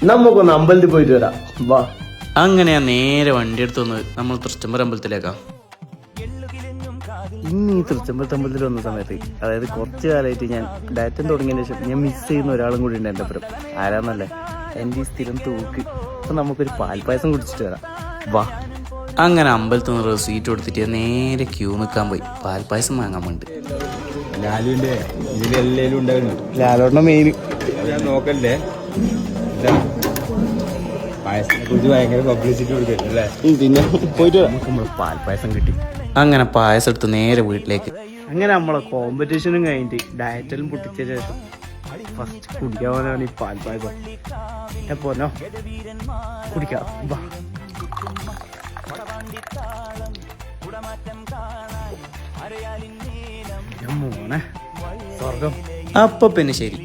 നമുക്കൊന്ന് അമ്പലത്തിൽ പോയിട്ട് വരാം, വാ. അങ്ങനെ ഞാൻ നേരെ വണ്ടി എടുത്ത് വന്നത് നമ്മൾ തൃശ്ശംബരം അമ്പലത്തിലേക്കാ. ഇന്ന് ഈ തൃശ്ശംബരത്ത് അമ്പലത്തിൽ വന്ന സമയത്ത്, അതായത് കുറച്ച് കാലമായിട്ട് ഞാൻ ഡയറ്റം തുടങ്ങിയതിന് ശേഷം ഞാൻ മിസ് ചെയ്യുന്ന ഒരാളും കൂടി ഉണ്ട് എൻ്റെ അപ്പുറം. ആരാന്നല്ലേ, എൻ്റെ ഈ സ്ഥിരം തൂക്ക്. അപ്പൊ നമുക്കൊരു പാൽപ്പായസം കുടിച്ചിട്ട് വരാം, വാ. അങ്ങനെ അമ്പലത്തിൽ നിന്ന് റെസീറ്റ് കൊടുത്തിട്ട് നേരെ ക്യൂ നിൽക്കാൻ പോയി പാൽപ്പായസം വാങ്ങാൻ വേണ്ടി. ലാലുവിന്റെ ഇതിലെല്ലാം ഉണ്ടായിരുന്നു. ലാലോട്ട മെയിൻ ഞാൻ നോക്കണ്ടേ, പായസത്തിനെ കുറിച്ച് ഭയങ്കര പബ്ലിസിറ്റി കൊടുക്കല്ലേ. പിന്നെ പോയിട്ട് നമ്മൾ പാൽപ്പായസം കിട്ടി. അങ്ങനെ പായസം എടുത്ത് നേരെ വീട്ടിലേക്ക്. അങ്ങനെ നമ്മളെ കോമ്പറ്റീഷനും കഴിഞ്ഞിട്ട് ഡയറ്റെല്ലാം പൊട്ടിച്ച ശേഷം ഫസ്റ്റ് കുടിക്കാവാനാണ് ഈ പാൽപ്പായസം. എപ്പോനോ കുടിക്കാം, വാ. മോനെ സ്വർഗം. അപ്പൊ പിന്നെ ശരി.